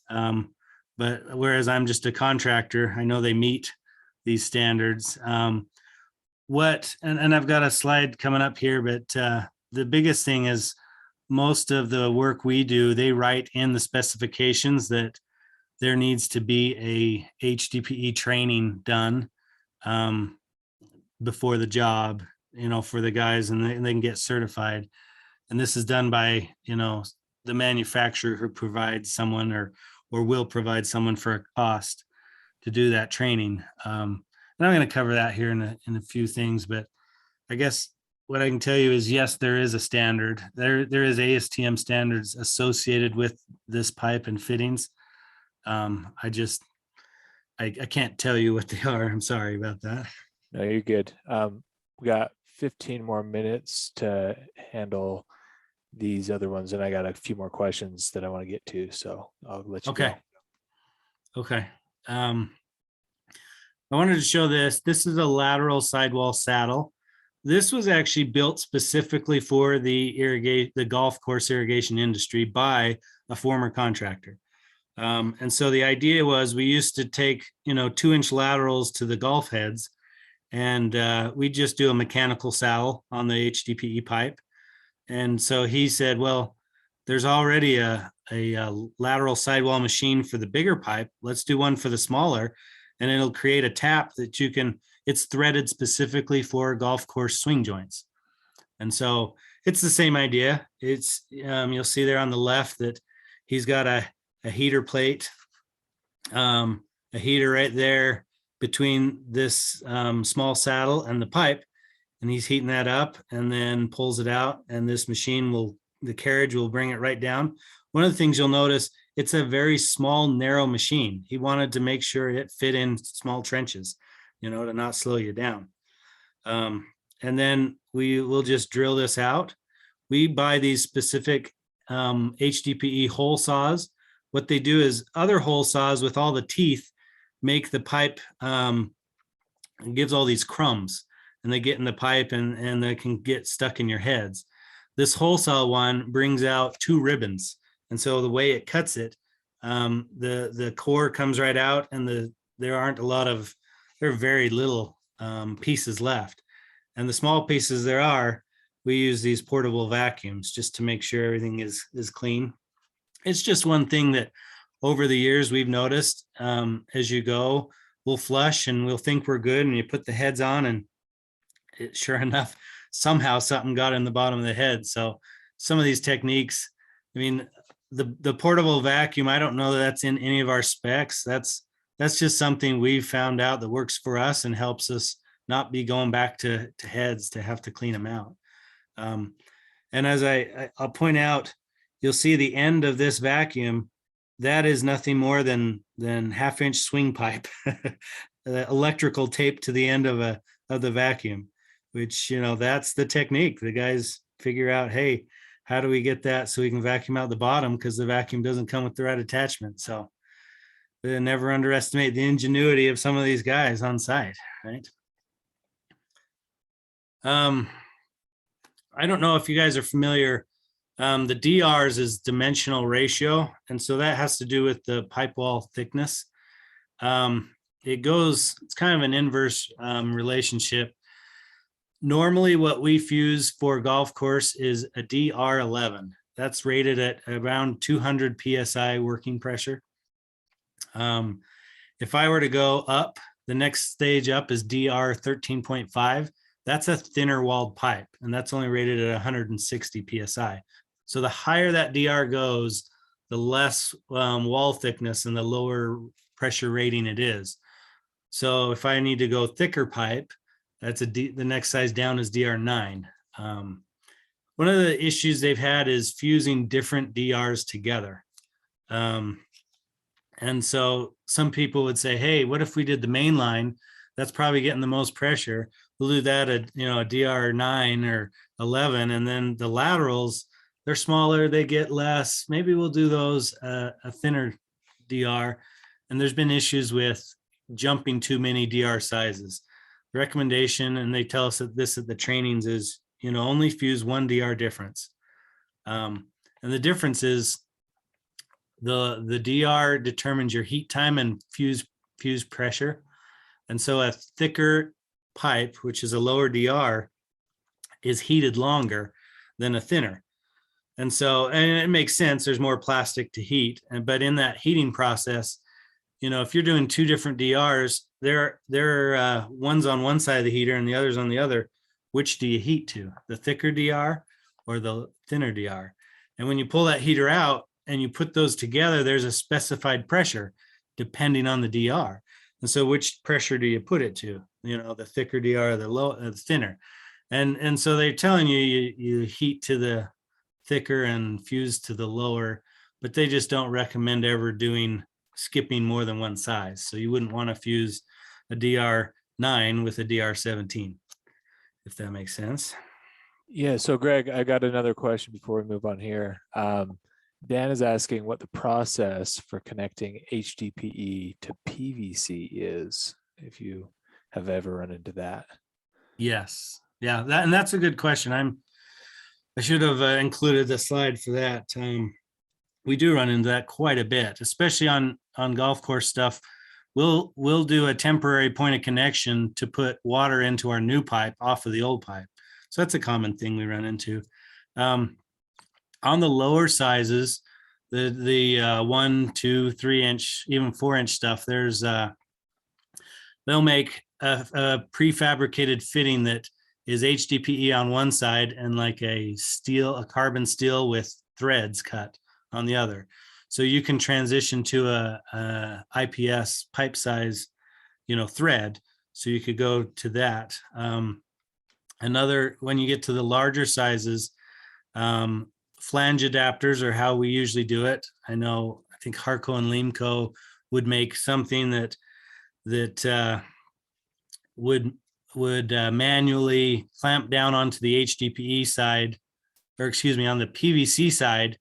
Speaker 2: But whereas I'm just a contractor, I know they meet these standards. And I've got a slide coming up here, but the biggest thing is most of the work we do, they write in the specifications that there needs to be a HDPE training done before the job, for the guys, and they can get certified. And this is done by, the manufacturer who provides someone or will provide someone for a cost to do that training. And I'm going to cover that here in a few things, but I guess what I can tell you is, yes, there is a standard. There is ASTM standards associated with this pipe and fittings. I can't tell you what they are. I'm sorry about that.
Speaker 1: No, you're good. We got 15 more minutes to handle these other ones, and I got a few more questions that I want to get to, so I'll let you go.
Speaker 2: Okay. I wanted to show this. This is a lateral sidewall saddle. This was actually built specifically for the golf course irrigation industry by a former contractor. And so the idea was, we used to take 2-inch laterals to the golf heads, and we just do a mechanical saddle on the HDPE pipe. And so he said, well, there's already a lateral sidewall machine for the bigger pipe. Let's do one for the smaller. and it'll create a tap that you can, it's threaded specifically for golf course swing joints. And so it's the same idea. It's, you'll see there on the left that he's got a heater plate, a heater right there between this small saddle and the pipe. And he's heating that up and then pulls it out. And this machine will, the carriage will bring it right down. One of the things you'll notice, it's a very small, narrow machine. He wanted to make sure it fit in small trenches, you know, to not slow you down. And then we will just drill this out. We buy these specific HDPE hole saws. What they do is other hole saws with all the teeth make the pipe, it gives all these crumbs, and they get in the pipe and they can get stuck in your heads. This hole saw one brings out 2 ribbons. And so the way it cuts it, the core comes right out, and there aren't a lot of, there are very little pieces left. And the small pieces there are, we use these portable vacuums just to make sure everything is clean. It's just one thing that over the years we've noticed, as you go, we'll flush and we'll think we're good, and you put the heads on, and sure enough, somehow something got in the bottom of the head. So some of these techniques, I mean, the portable vacuum, I don't know that that's in any of our specs. That's just something we've found out that works for us and helps us not be going back to heads to have to clean them out. And as I'll point out, you'll see the end of this vacuum, that is nothing more than 1/2-inch swing pipe, electrical tape to the end of the vacuum, which, you know, that's the technique. The guys figure out, hey, how do we get that so we can vacuum out the bottom, because the vacuum doesn't come with the right attachment. So never underestimate the ingenuity of some of these guys on site, right? I don't know if you guys are familiar. The DRs is dimensional ratio. And so that has to do with the pipe wall thickness. It's kind of an inverse relationship. Normally what we fuse for golf course is a DR11. That's rated at around 200 PSI working pressure. If I were to go up, the next stage up is DR 13.5. That's a thinner walled pipe, and that's only rated at 160 PSI. So the higher that DR goes, the less wall thickness and the lower pressure rating it is. So if I need to go thicker pipe, that's the next size down is DR9. One of the issues they've had is fusing different DRs together. And so some people would say, hey, what if we did the main line? That's probably getting the most pressure. We'll do that at, you know, a DR9 or 11, and then the laterals, they're smaller, they get less. Maybe we'll do those a thinner DR. And there's been issues with jumping too many DR sizes. The recommendation, and they tell us that this at the trainings, is, you know, only fuse 1 DR difference. And the difference is the DR determines your heat time and fuse pressure. And so a thicker pipe, which is a lower DR, is heated longer than a thinner. And so, and it makes sense, there's more plastic to heat. But in that heating process, you know, if you're doing 2 different DRs, they're one's on one side of the heater and the other's on the other. Which do you heat to, the thicker DR or the thinner DR? And when you pull that heater out and you put those together, there's a specified pressure depending on the DR. And so which pressure do you put it to? You know, the thicker DR or the thinner. And so they're telling you heat to the thicker and fuse to the lower, but they just don't recommend ever skipping more than one size. So you wouldn't want to fuse a DR9 with a DR17, if that makes sense.
Speaker 1: Yeah. So Greg, I got another question before we move on here. Dan is asking what the process for connecting HDPE to PVC is, if you have ever run into that.
Speaker 2: Yes. Yeah. And that's a good question. I should have included the slide for that. We do run into that quite a bit, especially on golf course stuff. We'll do a temporary point of connection to put water into our new pipe off of the old pipe. So that's a common thing we run into. On the lower sizes, the 1, 2, 3 inch, even 4 inch stuff, there's they'll make a prefabricated fitting that is HDPE on one side and like a carbon steel with threads cut on the other. So you can transition to a IPS pipe size, thread. So you could go to that. When you get to the larger sizes, flange adapters are how we usually do it. I think Harco and Lemco would make something that would manually clamp down onto the HDPE side, or excuse me, on the PVC side,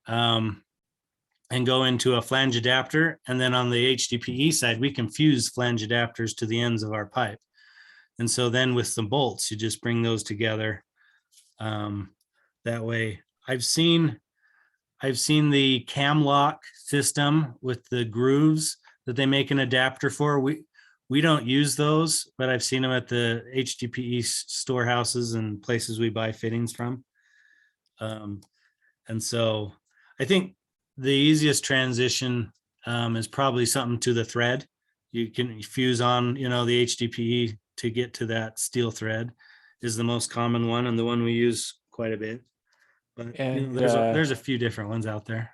Speaker 2: and go into a flange adapter. And then on the HDPE side, we can fuse flange adapters to the ends of our pipe. And so then with some bolts, you just bring those together. That way, I've seen the cam lock system with the grooves that they make an adapter for. We don't use those, but I've seen them at the HDPE storehouses and places we buy fittings from. And so I think the easiest transition is probably something to the thread. You can fuse on, the HDPE to get to that steel thread is the most common one and the one we use quite a bit. But there's a few different ones out there.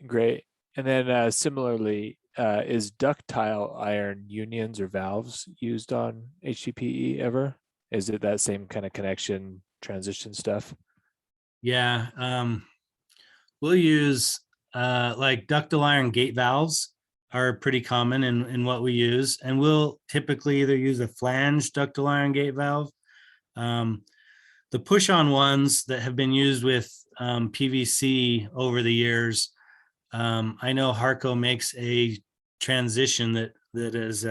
Speaker 1: Great. And then similarly, is ductile iron unions or valves used on HDPE ever? Is it that same kind of connection transition stuff?
Speaker 2: Yeah. We'll use like ductile iron gate valves are pretty common in what we use. And we'll typically either use a flange ductile iron gate valve. The push-on ones that have been used with PVC over the years, I know Harco makes a transition that is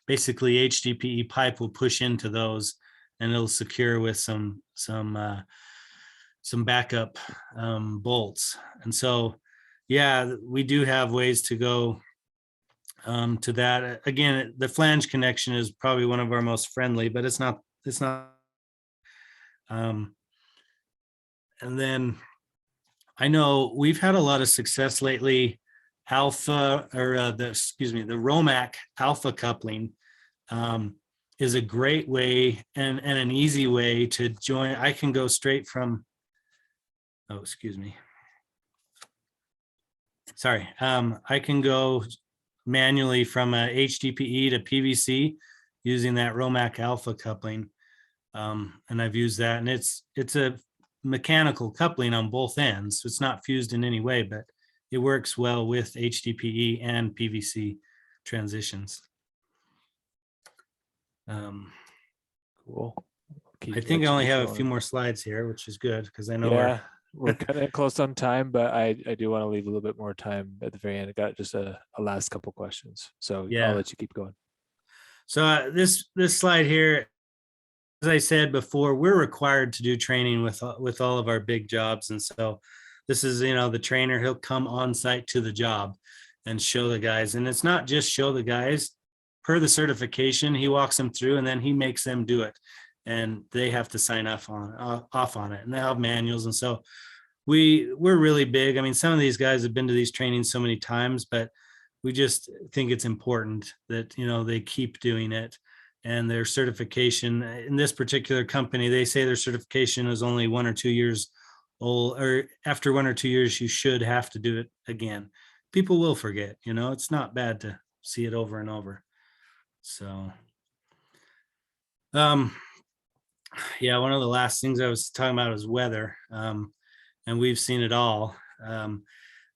Speaker 2: basically HDPE pipe will push into those, and it'll secure with some backup bolts. And so, yeah, we do have ways to go to that. Again, the flange connection is probably one of our most friendly, but it's not. And then I know we've had a lot of success lately. The Romac alpha coupling is a great way and an easy way to join. I can go straight from, I can go manually from a HDPE to PVC using that Romac alpha coupling. And I've used that, and it's a mechanical coupling on both ends. So it's not fused in any way, but it works well with HDPE and PVC transitions.
Speaker 1: Cool.
Speaker 2: I think I only have a few more slides here, which is good because I know
Speaker 1: we're kind of close on time, but I do want to leave a little bit more time at the very end. I got just a last couple questions, so yeah, I'll let you keep going. So
Speaker 2: this slide here, as I said before, we're required to do training with all of our big jobs. And so this is, the trainer, he'll come on site to the job and show the guys. And it's not just show the guys. Per the certification, he walks them through and then he makes them do it. And they have to sign off on it. And they have manuals. And so we're really big. I mean, some of these guys have been to these trainings so many times, but we just think it's important that, they keep doing it. And their certification in this particular company, they say their certification is only 1 or 2 years old, or after 1 or 2 years, you should have to do it again. People will forget, it's not bad to see it over and over. So, yeah, one of the last things I was talking about is weather. And we've seen it all.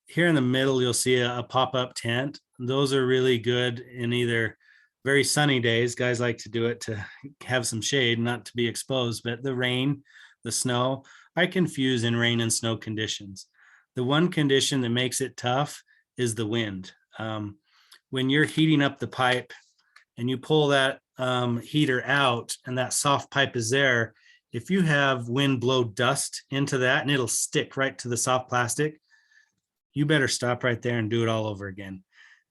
Speaker 2: Here in the middle, you'll see a pop-up tent. Those are really good in either very sunny days. Guys like to do it to have some shade, not to be exposed, but the rain, the snow, I can fuse in rain and snow conditions. The one condition that makes it tough is the wind. When you're heating up the pipe and you pull that heater out and that soft pipe is there, if you have wind blow dust into that and it'll stick right to the soft plastic, you better stop right there and do it all over again.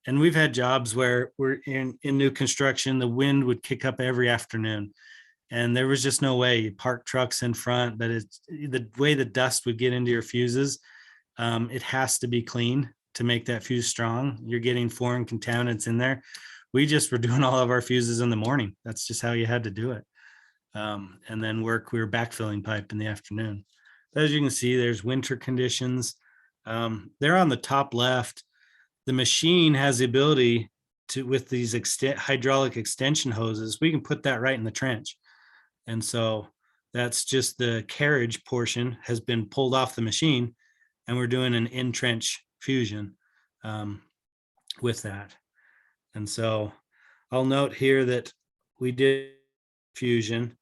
Speaker 2: And we've had jobs where we're in new construction, the wind would kick up every afternoon. And there was just no way. You park trucks in front, but it's the way the dust would get into your fuses. It has to be clean to make that fuse strong. You're getting foreign contaminants in there. we just were doing all of our fuses in the morning. That's just how you had to do it. And then we were backfilling pipe in the afternoon. But as you can see, there's winter conditions. They're on the top left. The machine has the ability to, with these hydraulic extension hoses, we can put that right in the trench. And so that's just the carriage portion has been pulled off the machine, and we're doing an in-trench fusion with that. And so I'll note here that we did fusion,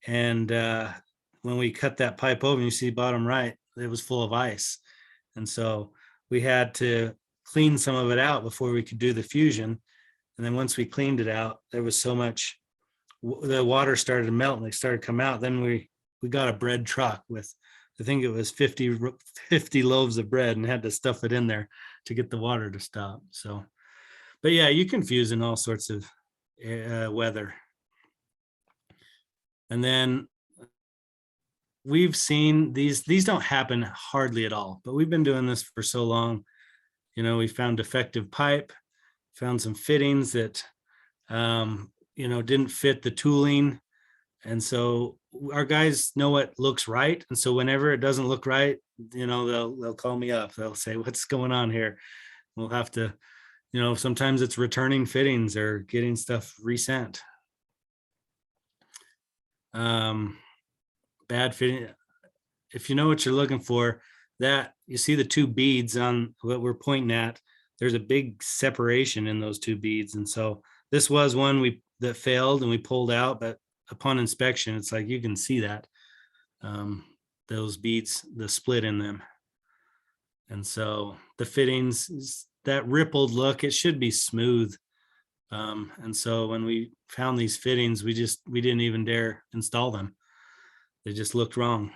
Speaker 2: and when we cut that pipe open, you see bottom right, it was full of ice. And so we had to clean some of it out before we could do the fusion. And then once we cleaned it out, there was so much, the water started to melt and they started to come out. Then we got a bread truck with, I think it was 50 loaves of bread, and had to stuff it in there to get the water to stop. So, but yeah, you can fuse in all sorts of weather. And then we've seen these don't happen hardly at all, but we've been doing this for so long. You know, we found defective pipe, found some fittings that, you know, didn't fit the tooling. And so our guys know what looks right. And so whenever it doesn't look right, you know, they'll call me up. They'll say, what's going on here? We'll have to, you know, sometimes it's returning fittings or getting stuff resent. Bad fitting. If you know what you're looking for, that you see the two beads on what we're pointing at, there's a big separation in those two beads. And so this was one that failed and we pulled out, but upon inspection, it's like you can see that those beads, the split in them. And so the fittings, that rippled look, it should be smooth. And so when we found these fittings, we didn't even dare install them. They just looked wrong.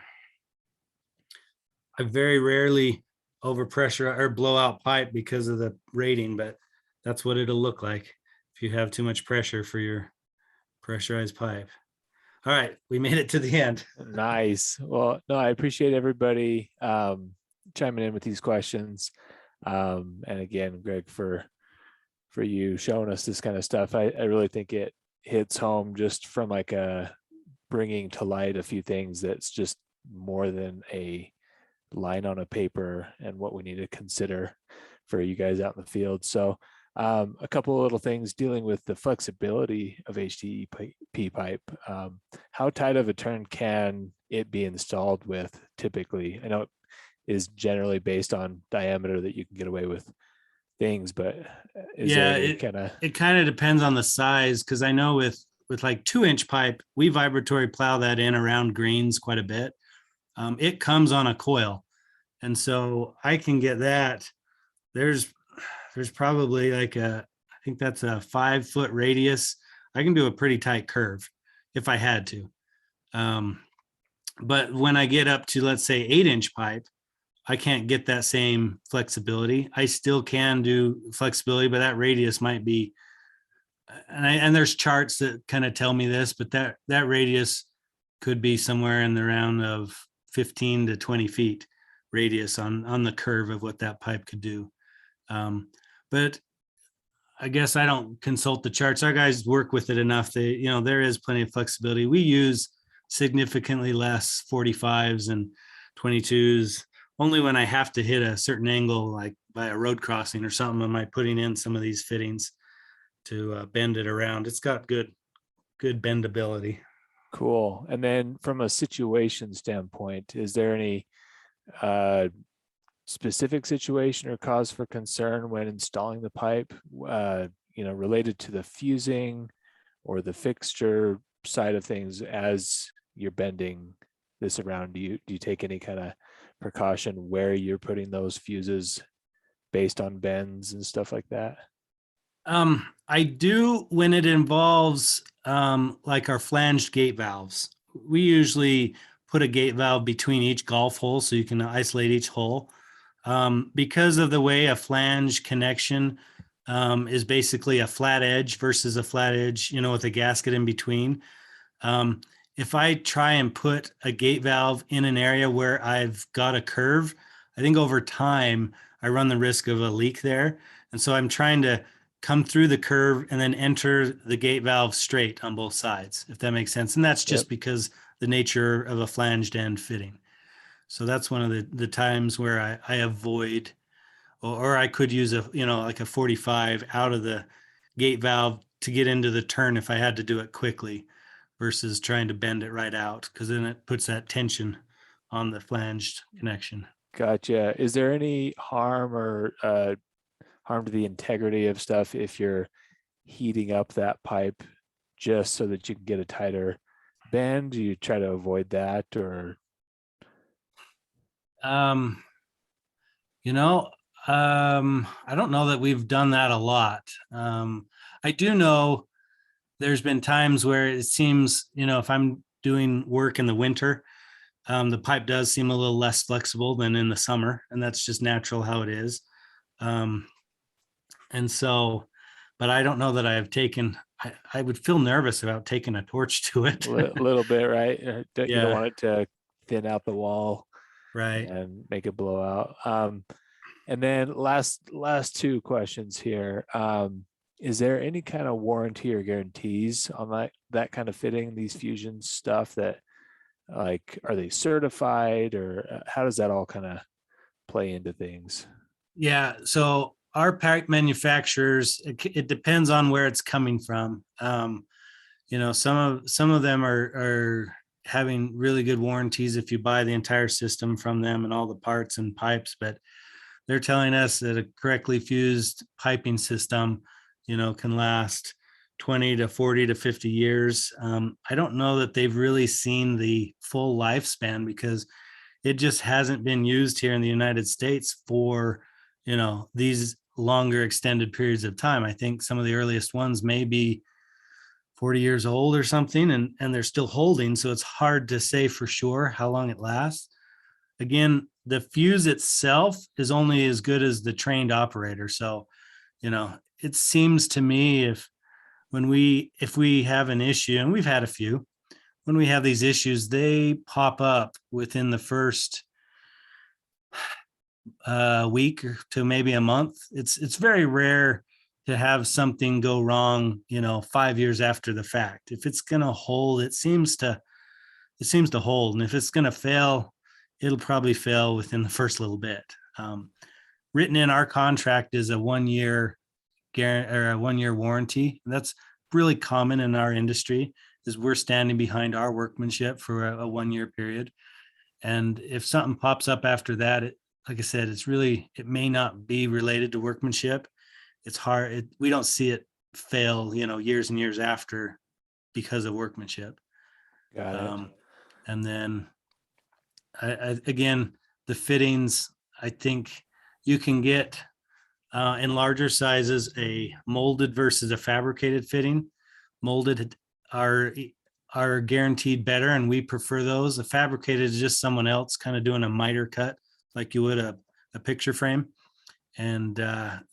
Speaker 2: I very rarely overpressure or blow out pipe because of the rating, but that's what it'll look like if you have too much pressure for your pressurized pipe. All right, we made it to the end.
Speaker 1: Nice. Well, no, I appreciate everybody chiming in with these questions. And again, Greg, for you showing us this kind of stuff, I really think it hits home just from like bringing to light a few things that's just more than a line on a paper and what we need to consider for you guys out in the field. So a couple of little things dealing with the flexibility of HDPE pipe. How tight of a turn can it be installed with typically? I know it is generally based on diameter that you can get away with things, but
Speaker 2: it kind of depends on the size, because I know with like 2-inch pipe, we vibratory plow that in around greens quite a bit. It comes on a coil, and so I can get that. There's probably like I think that's a 5-foot radius. I can do a pretty tight curve if I had to. But when I get up to, let's say, 8-inch pipe, I can't get that same flexibility. I still can do flexibility, but that radius might be, and there's charts that kind of tell me this, but that radius could be somewhere in the round of 15 to 20 feet radius on the curve of what that pipe could do. But I guess I don't consult the charts. Our guys work with it enough. There is plenty of flexibility. We use significantly less 45s and 22s. Only when I have to hit a certain angle, like by a road crossing or something, am I putting in some of these fittings to bend it around. It's got good bendability.
Speaker 1: Cool. And then from a situation standpoint, is there any specific situation or cause for concern when installing the pipe, related to the fusing or the fixture side of things as you're bending this around? Do you take any kind of precaution where you're putting those fuses based on bends and stuff like that?
Speaker 2: I do when it involves like our flanged gate valves. We usually put a gate valve between each golf hole so you can isolate each hole. Because of the way a flange connection is basically a flat edge versus a flat edge, with a gasket in between. If I try and put a gate valve in an area where I've got a curve, I think over time I run the risk of a leak there. And so I'm trying to come through the curve and then enter the gate valve straight on both sides, if that makes sense. And that's just
Speaker 1: Yep.
Speaker 2: because the nature of a flanged end fitting. So that's one of the times where I avoid, or I could use a, like a 45 out of the gate valve to get into the turn if I had to do it quickly versus trying to bend it right out, because then it puts that tension on the flanged connection.
Speaker 1: Gotcha. Is there any harm or harm to the integrity of stuff if you're heating up that pipe just so that you can get a tighter bend? Do you try to avoid that, or?
Speaker 2: Um, you know, I don't know that we've done that a lot. I do know there's been times where it seems, if I'm doing work in the winter, the pipe does seem a little less flexible than in the summer, and that's just natural how it is. Um, and so, but I don't know that I have taken, I would feel nervous about taking a torch to it.
Speaker 1: Little bit, right? You don't
Speaker 2: Yeah,
Speaker 1: want it to thin out the wall
Speaker 2: right.
Speaker 1: and make it blow out. And then last two questions here. Is there any kind of warranty or guarantees on that kind of fitting, these fusion stuff, that like, are they certified, or how does that all kind of play into things?
Speaker 2: Yeah. So our pipe manufacturers, it depends on where it's coming from. Some of them are having really good warranties if you buy the entire system from them and all the parts and pipes, but they're telling us that a correctly fused piping system, can last 20 to 40 to 50 years. I don't know that they've really seen the full lifespan because it just hasn't been used here in the United States for, these longer extended periods of time. I think some of the earliest ones may be 40 years old or something, and they're still holding. So it's hard to say for sure how long it lasts. Again, the fuse itself is only as good as the trained operator. So, it seems to me if we have an issue, and we've had a few, when we have these issues, they pop up within the first week to maybe a month. It's very rare to have something go wrong, 5 years after the fact. If it's going to hold, it seems to hold, and if it's going to fail, it'll probably fail within the first little bit. Written in our contract is a 1 year guarantee or a 1 year warranty. And that's really common in our industry. Is we're standing behind our workmanship for a 1 year period, and if something pops up after that, like I said, it may not be related to workmanship. It's hard. We don't see it fail, years and years after because of workmanship.
Speaker 1: Got it.
Speaker 2: And then again, the fittings, I think you can get in larger sizes a molded versus a fabricated fitting. Molded are guaranteed better, and we prefer those. A fabricated is just someone else kind of doing a miter cut like you would a picture frame, and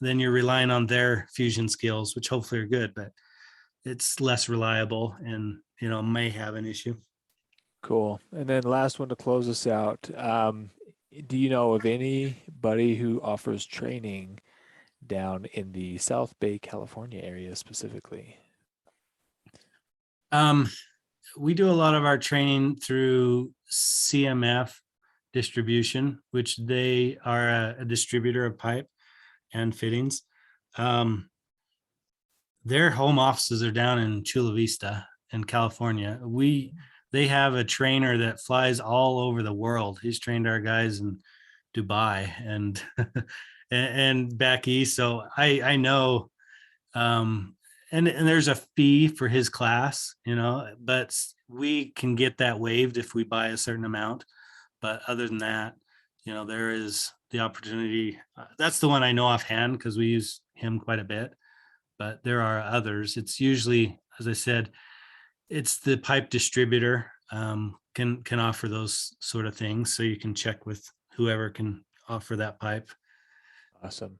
Speaker 2: then you're relying on their fusion skills, which hopefully are good, but it's less reliable and may have an issue.
Speaker 1: Cool. And then last one to close us out. Do you know of anybody who offers training down in the South Bay, California area specifically?
Speaker 2: We do a lot of our training through CMF Distribution, which they are a distributor of pipe and fittings. Their home offices are down in Chula Vista in California. They have a trainer that flies all over the world. He's trained our guys in Dubai and and back east. So I know, and there's a fee for his class, but we can get that waived if we buy a certain amount. But other than that, there is the opportunity. That's the one I know offhand because we use him quite a bit. But there are others. It's usually, as I said, it's the pipe distributor can offer those sort of things. So you can check with whoever can offer that pipe.
Speaker 1: Awesome.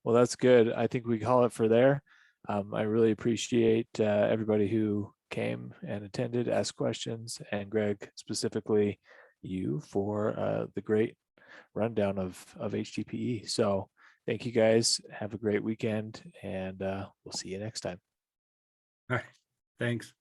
Speaker 1: Well, that's good. I think we call it for there. I really appreciate everybody who came and attended, asked questions, and Gregg, specifically you, for the great rundown of HDPE. So Thank you guys. Have a great weekend, and we'll see you next time.
Speaker 2: All right. Thanks.